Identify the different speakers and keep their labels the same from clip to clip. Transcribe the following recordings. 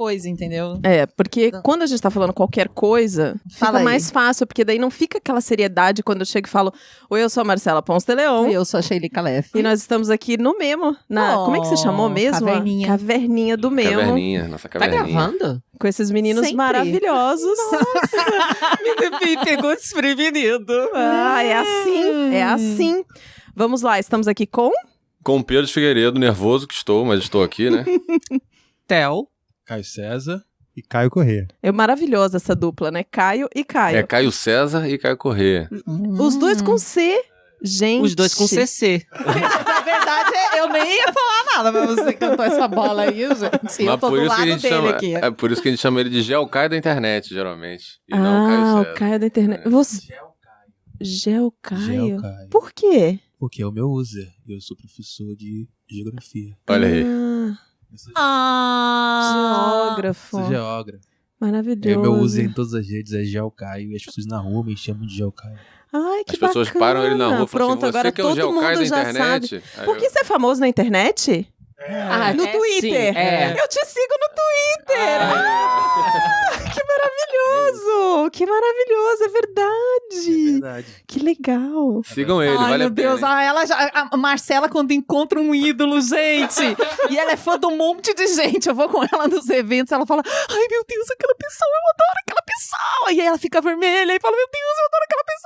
Speaker 1: coisa, entendeu?
Speaker 2: Porque quando a gente tá falando qualquer coisa,
Speaker 1: Fala
Speaker 2: fica
Speaker 1: aí.
Speaker 2: mais fácil, porque daí não fica aquela seriedade quando eu chego e falo: Oi, eu sou a Marcela Ponce de Leon.
Speaker 1: Eu sou a Sheili Calef.
Speaker 2: E nós estamos aqui no Memo. Como é que você chamou mesmo?
Speaker 1: Caverninha.
Speaker 2: Caverninha do Memo.
Speaker 3: Caverninha, nossa
Speaker 4: Tá
Speaker 3: caverninha.
Speaker 4: gravando?
Speaker 2: Com esses meninos
Speaker 1: Sempre.
Speaker 2: maravilhosos.
Speaker 4: Me pegou desprevenido.
Speaker 2: É assim, é assim. Vamos lá, estamos aqui com...
Speaker 3: Com Pedro Figueiredo, nervoso que estou, mas estou aqui, né?
Speaker 4: Tel.
Speaker 5: Caio César e Caio Corrêa.
Speaker 2: É maravilhosa essa dupla, né? Caio e Caio.
Speaker 3: É Caio César e Caio Corrêa.
Speaker 2: Os dois com C. Gente.
Speaker 4: Os dois com CC.
Speaker 1: Na verdade, eu nem ia falar nada, mas você cantou essa bola aí, gente. Eu tô do lado dele aqui.
Speaker 3: É por isso que a gente chama ele de Geocaio da internet, geralmente. E não Caio
Speaker 2: Ah,
Speaker 3: César.
Speaker 2: o Caio da internet. Você... Geocaio.
Speaker 5: Geocaio.
Speaker 2: Por quê?
Speaker 5: Porque é o meu user. Eu sou professor de geografia.
Speaker 3: Olha aí.
Speaker 2: Geógrafo.
Speaker 5: Sou geógrafo.
Speaker 2: Maravilhoso.
Speaker 5: E o meu user em todas as redes é Geocaio. E as pessoas na rua me chamam de Geocaio.
Speaker 2: Ai, que
Speaker 3: As pessoas
Speaker 2: bacana.
Speaker 3: param ele na rua e falam
Speaker 2: Pronto,
Speaker 3: assim,
Speaker 2: agora
Speaker 3: você que é o
Speaker 2: todo
Speaker 3: Geocaio
Speaker 2: mundo
Speaker 3: da
Speaker 2: já
Speaker 3: internet?
Speaker 2: sabe.
Speaker 3: Aí
Speaker 2: Por que você é famoso na internet? No
Speaker 4: É,
Speaker 2: Twitter.
Speaker 4: sim, é.
Speaker 2: Eu te sigo no Twitter. Que maravilhoso. Que maravilhoso, é verdade.
Speaker 5: verdade.
Speaker 2: Que legal.
Speaker 3: Sigam ele,
Speaker 1: Ai,
Speaker 3: vale
Speaker 1: meu
Speaker 3: a pena.
Speaker 1: Deus, a Marcela, quando encontra um ídolo, gente, e ela é fã de um monte de gente, eu vou com ela nos eventos, ela fala, ai, meu Deus, aquela pessoa, eu adoro aquela pessoa, e aí ela fica vermelha e fala, meu Deus, eu adoro aquela pessoa.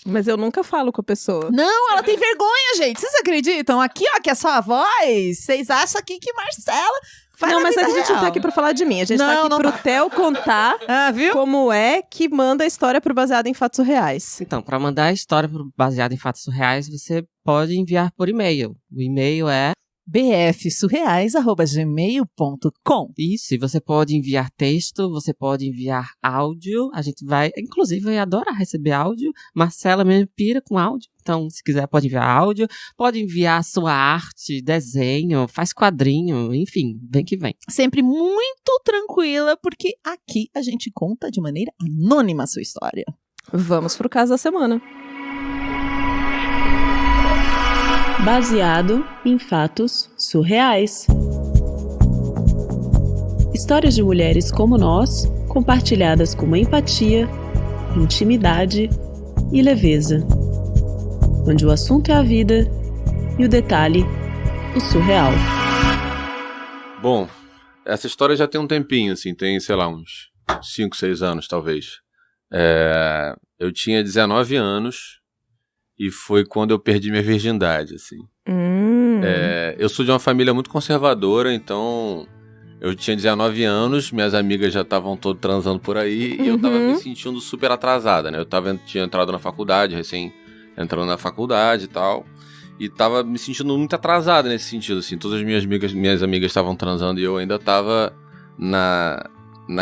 Speaker 2: Mas eu nunca falo com a pessoa.
Speaker 1: Não, ela tem vergonha, gente, vocês acreditam? Aqui, ó, que é só a voz, vocês acham aqui que Marcela faz
Speaker 2: Não,
Speaker 1: na
Speaker 2: mas a
Speaker 1: vida
Speaker 2: gente não
Speaker 1: real.
Speaker 2: tá aqui pra falar de mim. A gente tá
Speaker 1: Não,
Speaker 2: aqui
Speaker 1: não
Speaker 2: pro
Speaker 1: tá.
Speaker 2: Theo contar
Speaker 1: Ah, viu?
Speaker 2: como é que manda a história pro Baseado em Fatos Reais.
Speaker 4: Então, para mandar a história baseada em fatos reais, você pode enviar por e-mail. O e-mail é
Speaker 1: bfsurreais@gmail.com.
Speaker 4: isso, e você pode enviar texto, você pode enviar áudio. A gente vai, inclusive, vai adorar receber áudio. Marcela mesmo pira com áudio. Então, se quiser, pode enviar áudio. Pode enviar sua arte, desenho, faz quadrinho, enfim, vem que vem.
Speaker 1: Sempre muito tranquila, porque aqui a gente conta de maneira anônima a sua história.
Speaker 2: Vamos pro caso da semana.
Speaker 6: Baseado em fatos surreais. Histórias de mulheres como nós, compartilhadas com empatia, intimidade e leveza. Onde o assunto é a vida e o detalhe, o surreal.
Speaker 3: Bom, essa história já tem um tempinho, assim, tem, sei lá, uns 5, 6 anos, talvez. Eu tinha 19 anos e foi quando eu perdi minha virgindade, assim. Eu sou de uma família muito conservadora, então eu tinha 19 anos, minhas amigas já estavam todas transando por aí e eu tava me sentindo super atrasada, né? Tinha entrado na faculdade, recém entrando na faculdade e tal, e tava me sentindo muito atrasada nesse sentido, assim. Todas as minhas amigas estavam transando e eu ainda tava na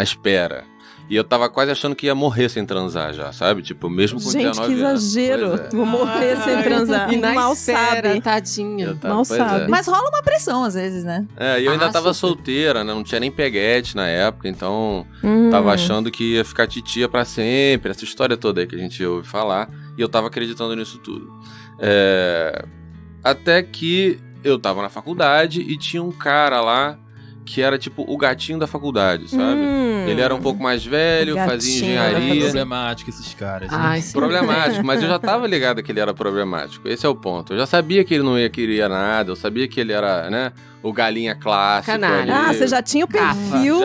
Speaker 3: espera. E eu tava quase achando que ia morrer sem transar já, sabe? Tipo, mesmo com
Speaker 2: Gente,
Speaker 3: 19
Speaker 2: que
Speaker 3: anos.
Speaker 2: exagero.
Speaker 3: Pois é.
Speaker 2: Vou morrer sem transar.
Speaker 4: E na
Speaker 2: Mal
Speaker 4: espera,
Speaker 2: sabe.
Speaker 4: tadinha.
Speaker 2: Mal sabe.
Speaker 1: Mas rola uma pressão às vezes, né?
Speaker 3: E eu ainda tava
Speaker 4: super.
Speaker 3: solteira, né? Não tinha nem peguete na época, então tava achando que ia ficar titia pra sempre, essa história toda aí que a gente ouve falar, e eu tava acreditando nisso tudo. Até que eu tava na faculdade e tinha um cara lá que era tipo o gatinho da faculdade, sabe? Ele era um pouco mais velho,
Speaker 2: Gatinho
Speaker 3: fazia
Speaker 2: da
Speaker 5: Era
Speaker 3: engenharia.
Speaker 5: problemático esses caras. né?
Speaker 4: Ai, sim.
Speaker 3: Problemático, mas eu já tava ligado que ele era problemático. Esse é o ponto. Eu já sabia que ele não queria nada, eu sabia que ele era, né, o galinha clássico.
Speaker 4: Canalha.
Speaker 3: ali.
Speaker 2: Você já tinha o perfil.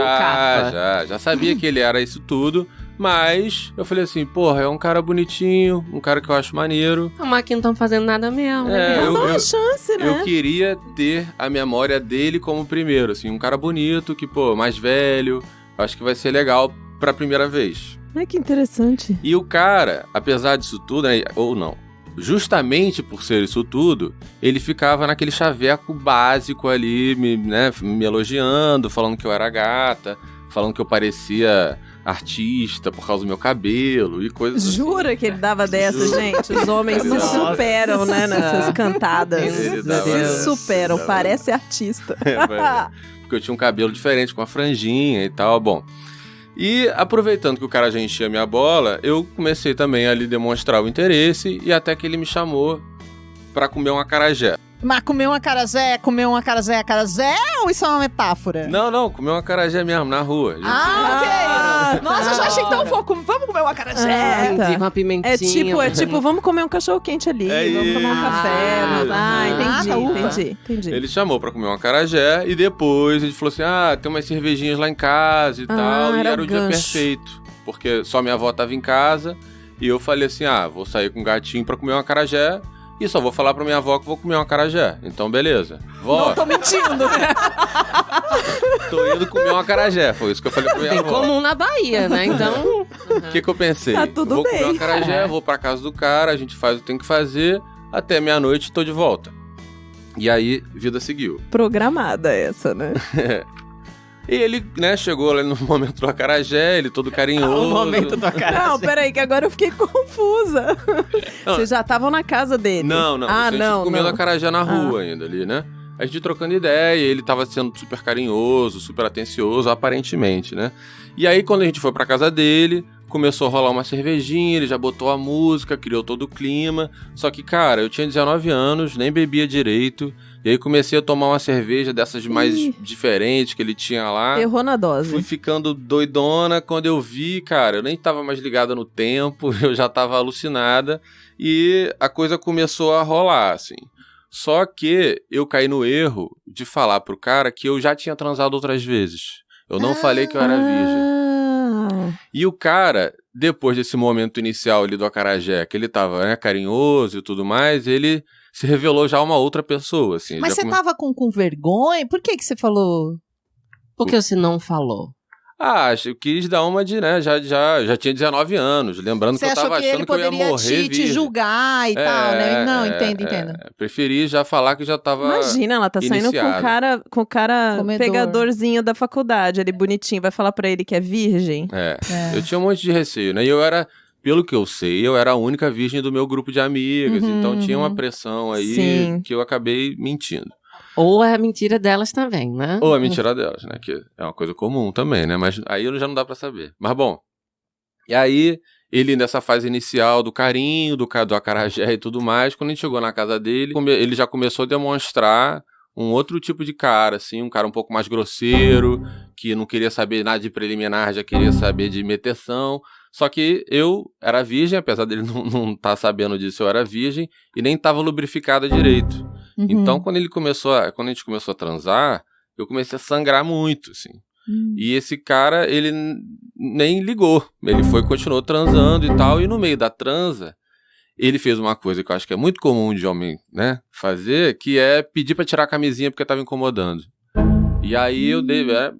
Speaker 3: Já sabia que ele era isso tudo, mas eu falei assim, porra, é um cara bonitinho, um cara que eu acho maneiro.
Speaker 4: Mas aqui não estão fazendo nada mesmo.
Speaker 3: Eu-
Speaker 2: Dá uma chance, né?
Speaker 3: Eu queria ter a memória dele como primeiro, assim, um cara bonito, que, pô, mais velho, acho que vai ser legal pra primeira vez.
Speaker 2: Ai, que interessante.
Speaker 3: E o cara, apesar disso tudo, né, ou não, justamente por ser isso tudo, ele ficava naquele chaveco básico ali, me elogiando, falando que eu era gata, falando que eu parecia artista por causa do meu cabelo e coisas assim.
Speaker 2: Jura que ele dava dessa,
Speaker 3: Juro.
Speaker 2: gente? Os homens se
Speaker 3: Nossa.
Speaker 2: superam, né, nessas cantadas.
Speaker 3: Ele dava
Speaker 2: Se
Speaker 3: dessa.
Speaker 2: superam,
Speaker 3: Dava
Speaker 2: parece artista.
Speaker 3: Porque eu tinha um cabelo diferente, com uma franjinha e tal, bom. E aproveitando que o cara já enchia minha bola, eu comecei também a lhe demonstrar o interesse e até que ele me chamou pra comer um acarajé.
Speaker 1: Mas comer um acarajé ou isso é uma metáfora?
Speaker 3: Não, comeu um acarajé mesmo, na rua. Gente,
Speaker 1: Ok. Nossa, eu já achei tão fofo. Vamos comer um acarajé.
Speaker 2: Tá.
Speaker 4: Com uma pimentinha.
Speaker 2: É tipo, vamos comer um cachorro quente ali, vamos tomar um café. Entendi.
Speaker 3: Ele chamou pra comer um acarajé e depois ele falou assim, tem umas cervejinhas lá em casa e tal. E era o dia perfeito, porque só minha avó tava em casa. E eu falei assim, vou sair com o gatinho pra comer um acarajé e só vou falar pra minha avó que vou comer um acarajé. Então, beleza. Vó,
Speaker 1: Não tô mentindo.
Speaker 3: tô indo comer um acarajé. Foi isso que eu falei pra minha
Speaker 4: Bem
Speaker 3: avó.
Speaker 4: comum na Bahia, né? Então...
Speaker 3: O que eu pensei?
Speaker 2: Tá tudo
Speaker 3: vou
Speaker 2: bem.
Speaker 3: comer um acarajé, vou pra casa do cara, a gente faz o que tem que fazer, até meia-noite tô de volta. E aí, vida seguiu.
Speaker 2: Programada essa, né?
Speaker 3: E ele, né, chegou lá no momento do acarajé, ele todo carinhoso.
Speaker 1: O momento do acarajé.
Speaker 2: Não, peraí, que agora eu fiquei confusa.
Speaker 3: Não.
Speaker 2: Vocês já estavam na casa dele?
Speaker 3: Não.
Speaker 2: Ah,
Speaker 3: a gente
Speaker 2: não.
Speaker 3: comendo acarajé na rua ainda ali, né? A gente trocando ideia, ele tava sendo super carinhoso, super atencioso, aparentemente, né? E aí, quando a gente foi pra casa dele, começou a rolar uma cervejinha, ele já botou a música, criou todo o clima. Só que, cara, eu tinha 19 anos, nem bebia direito. E aí comecei a tomar uma cerveja dessas mais diferentes que ele tinha lá.
Speaker 2: Errou na dose.
Speaker 3: Fui ficando doidona. Quando eu vi, cara, eu nem tava mais ligada no tempo, eu já tava alucinada. E a coisa começou a rolar, assim. Só que eu caí no erro de falar pro cara que eu já tinha transado outras vezes. Eu não falei que eu era virgem. E o cara, depois desse momento inicial ali do acarajé, que ele tava, né, carinhoso e tudo mais, ele se revelou já uma outra pessoa, assim.
Speaker 1: Mas
Speaker 3: já
Speaker 1: você tava com vergonha? Por que você falou?
Speaker 4: Por que você não falou?
Speaker 3: Acho que quis dar uma de, né, já tinha 19 anos, lembrando
Speaker 1: Você
Speaker 3: que eu
Speaker 1: achou
Speaker 3: tava
Speaker 1: que
Speaker 3: achando
Speaker 1: ele
Speaker 3: que eu ia
Speaker 1: poderia
Speaker 3: morrer
Speaker 1: te
Speaker 3: virgem.
Speaker 1: julgar e tal, né? Não, entendo.
Speaker 3: Preferi já falar que já tava
Speaker 2: Imagina, ela tá saindo
Speaker 3: iniciado.
Speaker 2: com o cara
Speaker 1: Comedor.
Speaker 2: pegadorzinho da faculdade, ali bonitinho, vai falar pra ele que é virgem.
Speaker 3: Eu tinha um monte de receio, né? E eu era, pelo que eu sei, eu era a única virgem do meu grupo de amigas, então tinha uma pressão aí
Speaker 2: Sim.
Speaker 3: que eu acabei mentindo.
Speaker 4: Ou é a mentira delas também, né?
Speaker 3: Ou a mentira delas, né? Que é uma coisa comum também, né? Mas aí já não dá pra saber. Mas bom, e aí ele nessa fase inicial do carinho, do acarajé e tudo mais, quando a gente chegou na casa dele, ele já começou a demonstrar um outro tipo de cara, assim, um cara um pouco mais grosseiro, que não queria saber nada de preliminar, já queria saber de meteção. Só que eu era virgem, apesar dele não estar sabendo disso, eu era virgem e nem estava lubrificada direito. Então, quando a gente começou a transar, eu comecei a sangrar muito, assim. E esse cara, ele nem ligou. Ele continuou transando e tal, e no meio da transa, ele fez uma coisa que eu acho que é muito comum de homem, né, fazer, que é pedir pra tirar a camisinha porque tava incomodando. E aí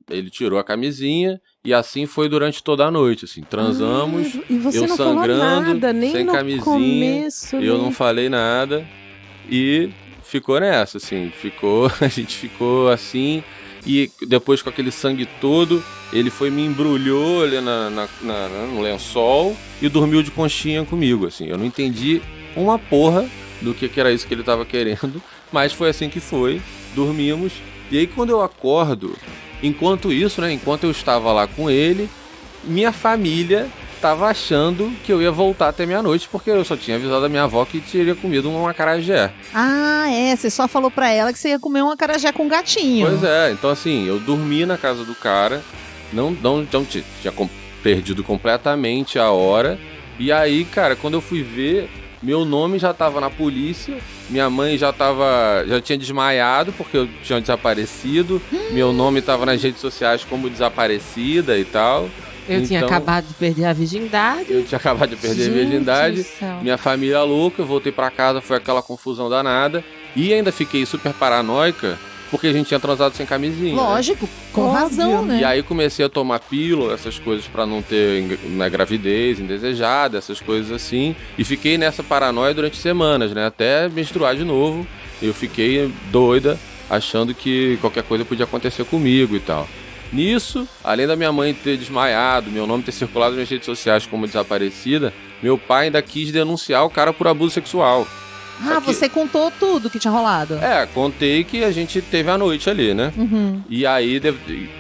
Speaker 3: ele tirou a camisinha e assim foi durante toda a noite, assim, transamos,
Speaker 2: E você
Speaker 3: eu
Speaker 2: não
Speaker 3: sangrando,
Speaker 2: falou nada, nem
Speaker 3: sem
Speaker 2: no
Speaker 3: camisinha,
Speaker 2: começo.
Speaker 3: eu não falei nada e ficou nessa, assim, a gente ficou assim, e depois com aquele sangue todo, ele me embrulhou ali no lençol e dormiu de conchinha comigo, assim, eu não entendi uma porra do que era isso que ele tava querendo, mas foi assim que foi, dormimos, e aí quando eu acordo, enquanto isso, né, enquanto eu estava lá com ele, minha família tava achando que eu ia voltar até meia-noite, porque eu só tinha avisado a minha avó que teria comido um acarajé.
Speaker 1: Você só falou pra ela que você ia comer um acarajé com gatinho.
Speaker 3: Pois é, então assim, eu dormi na casa do cara, não tinha perdido completamente a hora, e aí, cara, quando eu fui ver, meu nome já tava na polícia, minha mãe já tinha desmaiado porque eu tinha desaparecido, meu nome tava nas redes sociais como desaparecida e tal.
Speaker 4: Eu tinha acabado de perder a virgindade.
Speaker 3: Eu tinha acabado de perder a virgindade. Minha família louca, eu voltei pra casa, foi aquela confusão danada. E ainda fiquei super paranoica, porque a gente tinha transado sem camisinha.
Speaker 1: Lógico, com razão, né?
Speaker 3: E aí comecei a tomar pílula, essas coisas pra não ter gravidez indesejada, essas coisas assim. E fiquei nessa paranoia durante semanas, né? Até menstruar de novo. Eu fiquei doida, achando que qualquer coisa podia acontecer comigo e tal. Nisso, além da minha mãe ter desmaiado, meu nome ter circulado nas redes sociais como desaparecida, meu pai ainda quis denunciar o cara por abuso sexual.
Speaker 1: Você contou tudo que tinha rolado.
Speaker 3: Contei que a gente teve a noite ali, né? E aí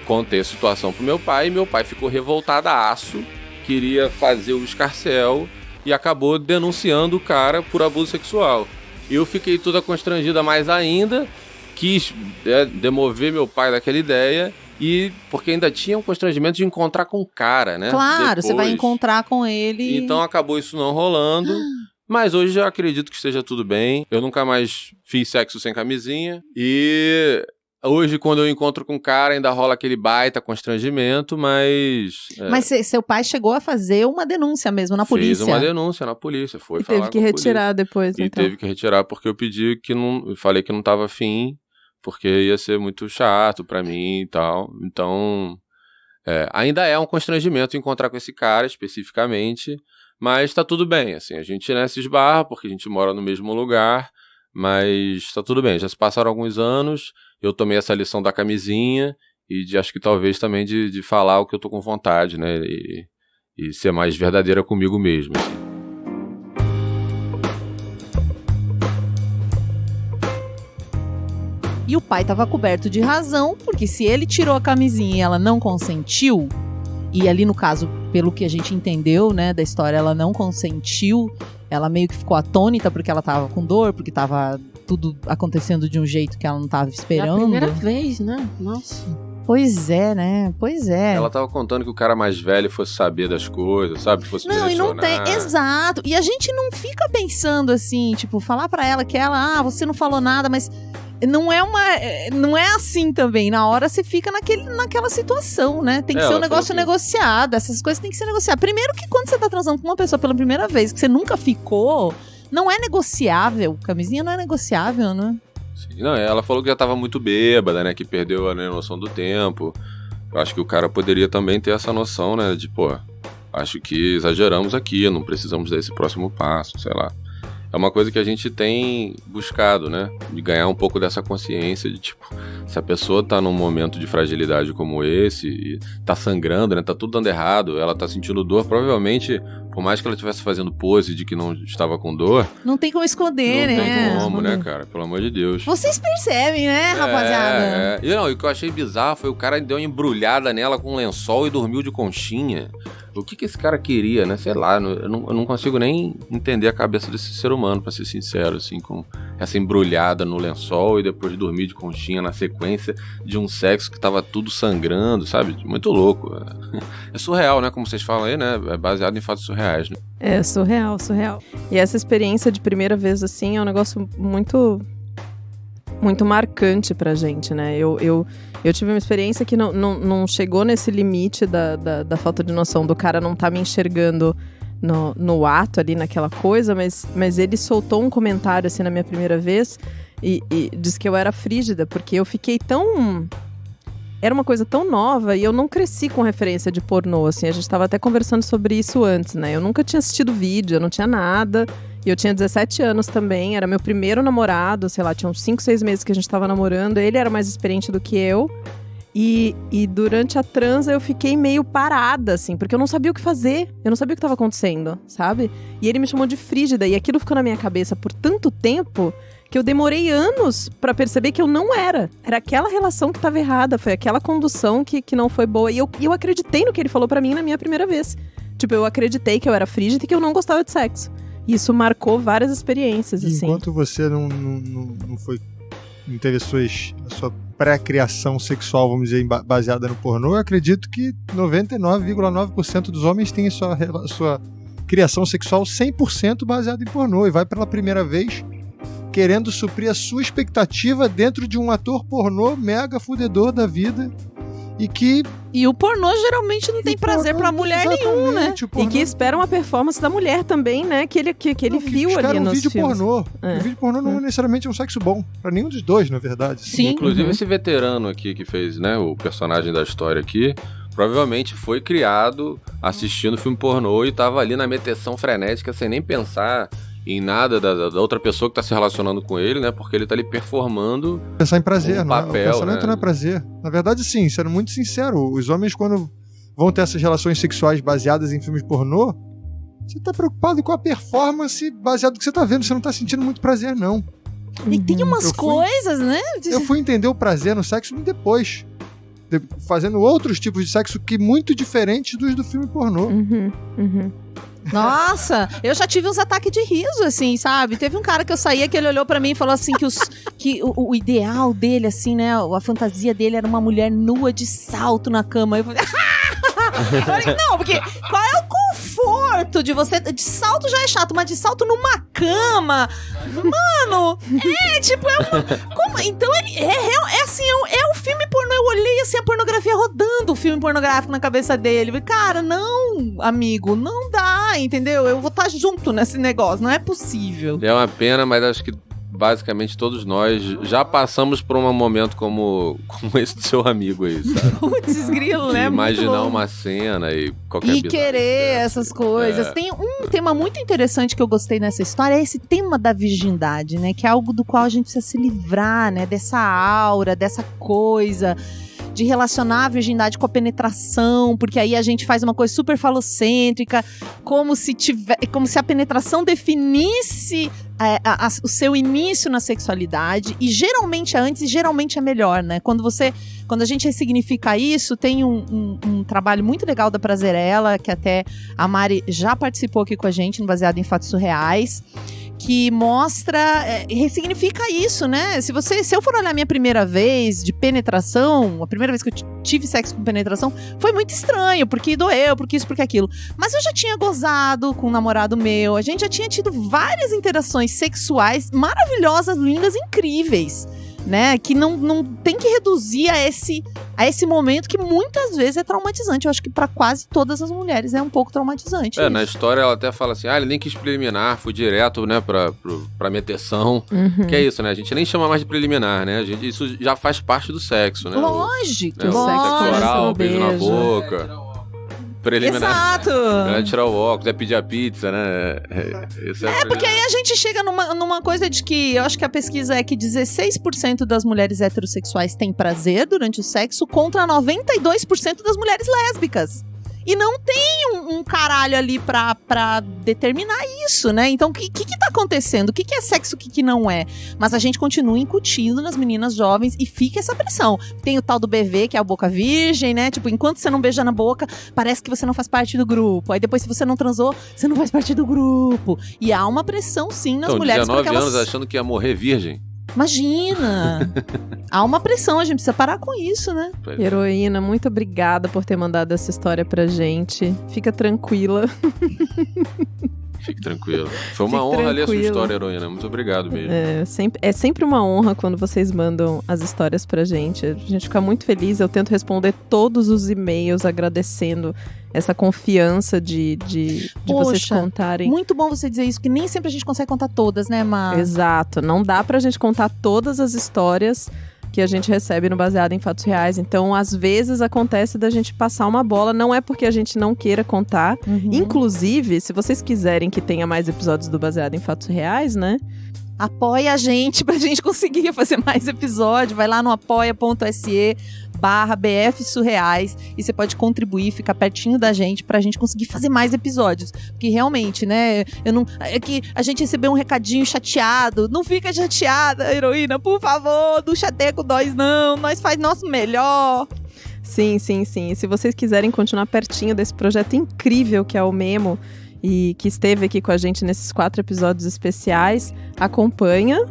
Speaker 3: contei a situação pro meu pai, e meu pai ficou revoltadaço, queria fazer o escarcéu e acabou denunciando o cara por abuso sexual. Eu fiquei toda constrangida mais ainda, quis demover meu pai daquela ideia, e porque ainda tinha um constrangimento de encontrar com o cara, né?
Speaker 1: Claro, você vai
Speaker 3: Depois.
Speaker 1: encontrar com ele.
Speaker 3: Então acabou isso não rolando, mas hoje já acredito que esteja tudo bem. Eu nunca mais fiz sexo sem camisinha, e hoje quando eu encontro com o cara ainda rola aquele baita constrangimento, mas...
Speaker 1: Mas seu pai chegou a fazer uma denúncia mesmo na polícia?
Speaker 3: Fez uma denúncia na polícia, foi
Speaker 2: E
Speaker 3: falar
Speaker 2: teve que
Speaker 3: com a
Speaker 2: retirar depois,
Speaker 3: polícia.
Speaker 2: então.
Speaker 3: E teve que retirar porque eu pedi que não... Eu falei que não tava afim, porque ia ser muito chato pra mim e tal. Então, ainda é um constrangimento encontrar com esse cara especificamente, mas tá tudo bem, assim. A gente, né, se esbarra porque a gente mora no mesmo lugar, mas tá tudo bem. Já se passaram alguns anos, eu tomei essa lição da camisinha e acho que talvez também de falar o que eu tô com vontade, né? E ser mais verdadeira comigo mesmo, assim.
Speaker 1: E o pai tava coberto de razão, porque se ele tirou a camisinha e ela não consentiu, e ali no caso, pelo que a gente entendeu, né, da história, ela não consentiu, ela meio que ficou atônita porque ela tava com dor, porque tava tudo acontecendo de um jeito que ela não tava
Speaker 4: É a
Speaker 1: esperando.
Speaker 4: primeira vez, né? Nossa.
Speaker 1: Pois é, né? Pois é.
Speaker 3: Ela tava contando que o cara mais velho fosse saber das coisas, sabe? Fosse
Speaker 1: Não, e não
Speaker 3: direcionar.
Speaker 1: tem, exato. E a gente não fica pensando assim, tipo, falar pra ela que ela, você não falou nada, mas não é assim também. Na hora você fica naquela situação, né? Tem que ser um
Speaker 3: Ela
Speaker 1: negócio
Speaker 3: falou que-
Speaker 1: negociado, essas coisas tem que ser negociadas. Primeiro que quando você tá transando com uma pessoa pela primeira vez, que você nunca ficou, não é negociável. Camisinha não é negociável, né?
Speaker 3: Sim, não, ela falou que já tava muito bêbada, né? Que perdeu a noção do tempo. Eu acho que o cara poderia também ter essa noção, né? De, pô, acho que exageramos aqui, não precisamos dar esse próximo passo, sei lá. É uma coisa que a gente tem buscado, né? De ganhar um pouco dessa consciência de, tipo, se a pessoa tá num momento de fragilidade como esse, e tá sangrando, né? Tá tudo dando errado, ela tá sentindo dor, provavelmente, por mais que ela estivesse fazendo pose de que não estava com dor,
Speaker 1: Não tem como esconder,
Speaker 3: não
Speaker 1: né?
Speaker 3: tem como, né, cara? Pelo amor de Deus.
Speaker 1: Vocês percebem, né, rapaziada?
Speaker 3: E não, e o que eu achei bizarro foi o cara deu uma embrulhada nela com um lençol e dormiu de conchinha. O que esse cara queria, né? Sei lá, eu não consigo nem entender a cabeça desse ser humano, pra ser sincero, assim, com essa embrulhada no lençol e depois dormir de conchinha na sequência de um sexo que tava tudo sangrando, sabe? Muito louco. É surreal, né? Como vocês falam aí, né? É baseado em fatos surreais, né?
Speaker 2: É surreal, surreal. E essa experiência de primeira vez, assim, é um negócio muito, muito marcante pra gente, né? Eu tive uma experiência que não chegou nesse limite da falta de noção do cara não tá me enxergando no ato ali, naquela coisa, mas ele soltou um comentário, assim, na minha primeira vez e disse que eu era frígida, porque eu fiquei tão... Era uma coisa tão nova e eu não cresci com referência de pornô, assim. A gente tava até conversando sobre isso antes, né? Eu nunca tinha assistido vídeo, eu não tinha nada. E eu tinha 17 anos também, era meu primeiro namorado, sei lá, tinha uns 5, 6 meses que a gente tava namorando. Ele era mais experiente do que eu. E durante a transa eu fiquei meio parada, assim, porque eu não sabia o que fazer. Eu não sabia o que tava acontecendo, sabe? E ele me chamou de frígida. E aquilo ficou na minha cabeça por tanto tempo que eu demorei anos pra perceber que eu não era. Era aquela relação que tava errada, foi aquela condução que não foi boa. E eu acreditei no que ele falou pra mim na minha primeira vez. Tipo, eu acreditei que eu era frígida e que eu não gostava de sexo. E isso marcou várias experiências, assim.
Speaker 7: Enquanto você não interessou a sua pré-criação sexual, vamos dizer, baseada no pornô, eu acredito que 99,9% dos homens têm sua criação sexual 100% baseada em pornô e vai pela primeira vez querendo suprir a sua expectativa dentro de um ator pornô mega fudedor da vida
Speaker 1: E o pornô geralmente não tem prazer pra mulher nenhum, né?
Speaker 7: Pornô,
Speaker 2: E que espera uma performance da mulher também, né? Que ele viu ali nos
Speaker 7: vídeo
Speaker 2: filmes.
Speaker 7: pornô.
Speaker 2: É.
Speaker 7: O vídeo pornô não é necessariamente um sexo bom. Pra nenhum dos dois, na verdade.
Speaker 1: Sim.
Speaker 3: Inclusive esse veterano aqui que fez, né, o personagem da história aqui, provavelmente foi criado assistindo filme pornô e tava ali na meteção frenética sem nem pensar em nada da outra pessoa que tá se relacionando com ele, né? Porque ele tá ali performando.
Speaker 7: Pensar em prazer,
Speaker 3: Um
Speaker 7: não é?
Speaker 3: papel,
Speaker 7: O pensamento
Speaker 3: né?
Speaker 7: não é prazer. Na verdade, sim, sendo muito sincero, os homens, quando vão ter essas relações sexuais baseadas em filmes pornô, você tá preocupado com a performance baseada no que você tá vendo, você não tá sentindo muito prazer, não.
Speaker 1: E tem umas
Speaker 7: Eu fui-
Speaker 1: coisas, né?
Speaker 7: Eu fui entender o prazer no sexo depois, fazendo outros tipos de sexo que muito diferentes dos do filme pornô.
Speaker 2: Uhum.
Speaker 1: Nossa, eu já tive uns ataques de riso, assim, sabe? Teve um cara que eu saía que ele olhou pra mim e falou assim que o ideal dele, assim, né? A fantasia dele era uma mulher nua de salto na cama. Eu falei, eu falei, não, porque qual é o conforto de você... De salto já é chato, mas de salto numa cama... Mano, como? Então, é assim, é um filme pornô. Eu olhei, assim, a pornografia rodando o filme pornográfico na cabeça dele. Eu falei, cara, não, amigo, não dá, entendeu? Eu vou estar junto nesse negócio, não é possível.
Speaker 3: É uma pena, mas acho que basicamente todos nós já passamos por um momento como esse do seu amigo aí, sabe?
Speaker 1: Putz, grilo, né?
Speaker 3: Imaginar uma cena e qualquer
Speaker 1: E querer essas coisas. Tem um tema muito interessante que eu gostei nessa história, é esse tema da virgindade, né? Que é algo do qual a gente precisa se livrar, né? Dessa aura, dessa coisa... de relacionar a virgindade com a penetração, porque aí a gente faz uma coisa super falocêntrica, como se a penetração definisse o seu início na sexualidade, e geralmente é antes e geralmente é melhor, né? Quando a gente ressignifica isso, tem um trabalho muito legal da Prazerella, que até a Mari já participou aqui com a gente, no Baseado em Fatos Surreais, que mostra, ressignifica isso, né? Se eu for olhar a minha primeira vez de penetração, a primeira vez que eu tive sexo com penetração, foi muito estranho, porque doeu, porque isso, porque aquilo. Mas eu já tinha gozado com um namorado meu, a gente já tinha tido várias interações sexuais maravilhosas, lindas, incríveis, né? Que não tem que reduzir a esse momento que muitas vezes é traumatizante. Eu acho que pra quase todas as mulheres é um pouco traumatizante.
Speaker 3: Na história ela até fala assim, ele nem quis preliminar, fui direto, né, pra meteção. Que é isso, né? A gente nem chama mais de preliminar, né? Isso já faz parte do sexo, né?
Speaker 1: Lógico.
Speaker 3: O sexo oral, beijo na boca. Preliminar.
Speaker 1: Exato.
Speaker 3: É tirar o óculos, é pedir a pizza, né?
Speaker 1: Porque aí a gente chega numa coisa de que eu acho que a pesquisa é que 16% das mulheres heterossexuais têm prazer durante o sexo contra 92% das mulheres lésbicas. E não tem um caralho ali pra determinar isso, né? Então, o que tá acontecendo? O que é sexo, o que não é? Mas a gente continua incutindo nas meninas jovens e fica essa pressão. Tem o tal do BV, que é a boca virgem, né? Tipo, enquanto você não beija na boca, parece que você não faz parte do grupo. Aí depois, se você não transou, você não faz parte do grupo. E há uma pressão, sim, nas mulheres.
Speaker 3: 19 anos achando que ia morrer virgem.
Speaker 1: Imagina! Há uma pressão, a gente precisa parar com isso, né?
Speaker 2: Heroína, muito obrigada por ter mandado essa história pra gente. Fica tranquila.
Speaker 3: Fique tranquilo. Foi uma honra ler a sua história, Heroína. Muito obrigado mesmo.
Speaker 2: É sempre uma honra quando vocês mandam as histórias pra gente. A gente fica muito feliz. Eu tento responder todos os e-mails agradecendo essa confiança de vocês contarem.
Speaker 1: Muito bom você dizer isso, que nem sempre a gente consegue contar todas, né, Mar?
Speaker 2: Exato. Não dá pra gente contar todas as histórias que a gente recebe no Baseado em Fatos Reais. Então, às vezes, acontece da gente passar uma bola. Não é porque a gente não queira contar. Inclusive, se vocês quiserem que tenha mais episódios do Baseado em Fatos Reais, né?
Speaker 1: Apoia a gente pra gente conseguir fazer mais episódio. Vai lá no apoia.se/BF Surreais e você pode contribuir, ficar pertinho da gente pra gente conseguir fazer mais episódios. Porque realmente, né, é que a gente recebeu um recadinho chateado. Não fica chateada, Heroína, por favor, não chateia com nós não. Nós faz nosso melhor.
Speaker 2: Sim. E se vocês quiserem continuar pertinho desse projeto incrível que é o Memo, e que esteve aqui com a gente nesses 4 episódios especiais, acompanha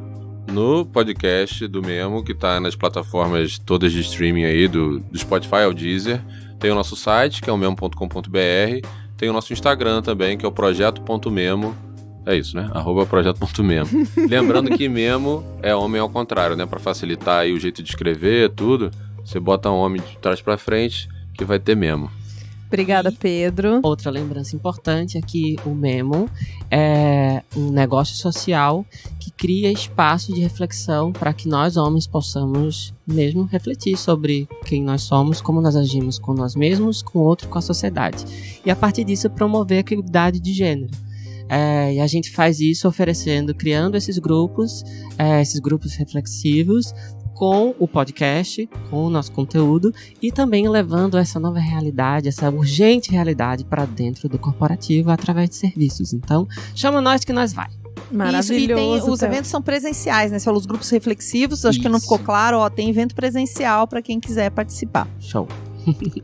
Speaker 3: no podcast do Memo, que tá nas plataformas todas de streaming aí, do Spotify ao Deezer. Tem o nosso site, que é o memo.com.br. Tem o nosso Instagram também, que é o projeto.memo. É isso, né? @projeto.memo. Lembrando que Memo é homem ao contrário, né? Pra facilitar aí o jeito de escrever, tudo. Você bota um homem de trás pra frente, que vai ter Memo.
Speaker 2: Obrigada, Pedro.
Speaker 4: Outra lembrança importante é que o Memo é um negócio social que cria espaço de reflexão para que nós, homens, possamos mesmo refletir sobre quem nós somos, como nós agimos com nós mesmos, com o outro, com a sociedade. E a partir disso, promover a equidade de gênero. E a gente faz isso criando esses grupos reflexivos, com o podcast, com o nosso conteúdo e também levando essa nova realidade, essa urgente realidade para dentro do corporativo através de serviços. Então, chama nós que nós vai.
Speaker 2: Maravilhoso.
Speaker 1: Isso, os eventos são presenciais, né? Você falou os grupos reflexivos, acho que não ficou claro, tem evento presencial para quem quiser participar.
Speaker 4: Show.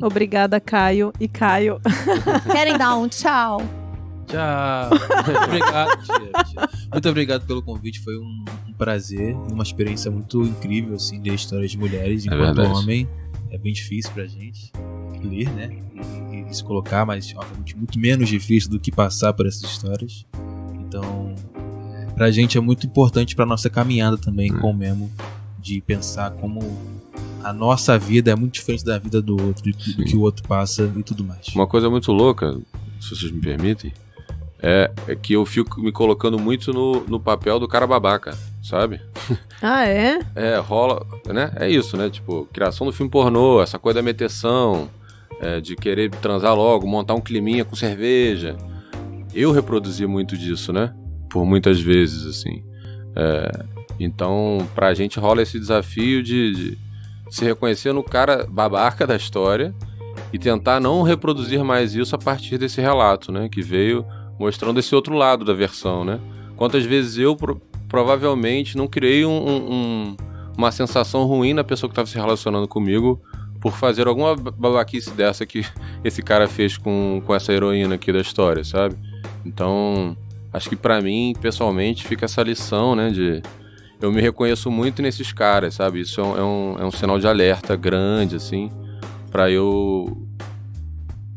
Speaker 2: Obrigada, Caio e Caio.
Speaker 1: Querem dar um tchau?
Speaker 5: Tchau. Muito obrigado, tia. Muito obrigado pelo convite. Foi um prazer, uma experiência muito incrível, assim, ler histórias de mulheres. Enquanto homem, é bem difícil pra gente ler, né? E se colocar, mas obviamente muito menos difícil do que passar por essas histórias. Então, pra gente é muito importante pra nossa caminhada também com o Memo, de pensar como a nossa vida é muito diferente da vida do outro, do que o outro passa e tudo mais.
Speaker 3: Uma coisa muito louca, se vocês me permitem, é que eu fico me colocando muito no papel do cara babaca, sabe?
Speaker 2: Ah, é?
Speaker 3: Rola, né? É isso, né? Tipo, criação do filme pornô, essa coisa da meteção, de querer transar logo, montar um climinha com cerveja. Eu reproduzi muito disso, né? Por muitas vezes, assim. Então, pra gente rola esse desafio de se reconhecer no cara babaca da história e tentar não reproduzir mais isso a partir desse relato, né? Que veio mostrando esse outro lado da versão, né? Quantas vezes eu provavelmente não criei uma sensação ruim na pessoa que estava se relacionando comigo por fazer alguma babaquice dessa que esse cara fez com essa heroína aqui da história, sabe? Então, acho que pra mim, pessoalmente, fica essa lição, né? Eu me reconheço muito nesses caras, sabe? Isso é um sinal de alerta grande, assim, pra eu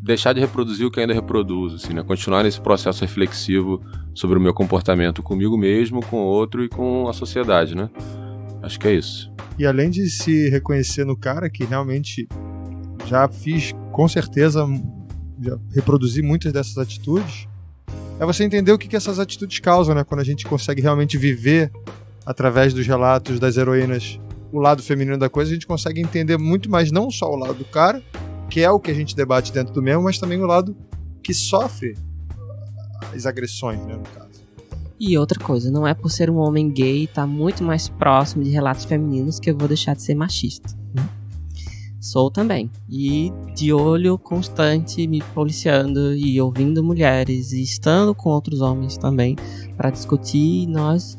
Speaker 3: deixar de reproduzir o que ainda reproduzo, assim, né? Continuar nesse processo reflexivo sobre o meu comportamento comigo mesmo, com o outro e com a sociedade, né? Acho que é isso.
Speaker 7: E além de se reconhecer no cara, que realmente já fiz, com certeza, já reproduzi muitas dessas atitudes, é você entender o que essas atitudes causam, né? Quando a gente consegue realmente viver através dos relatos das heroínas o lado feminino da coisa, a gente consegue entender muito mais não só o lado do cara, que é o que a gente debate dentro do Memo, mas também o lado que sofre as agressões, né, no caso.
Speaker 4: E outra coisa, não é por ser um homem gay e tá muito mais próximo de relatos femininos que eu vou deixar de ser machista. Sou também. E de olho constante, me policiando e ouvindo mulheres e estando com outros homens também para discutir e nós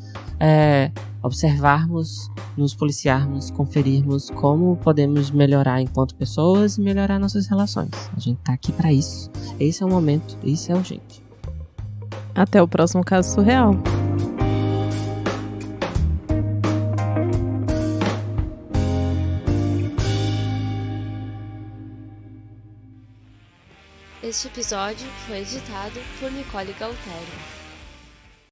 Speaker 4: observarmos, nos policiarmos, conferirmos como podemos melhorar enquanto pessoas e melhorar nossas relações. A gente tá aqui para isso. Esse é o momento, isso é urgente.
Speaker 2: Até o próximo caso surreal.
Speaker 8: Este episódio foi editado por Nicole Galtério.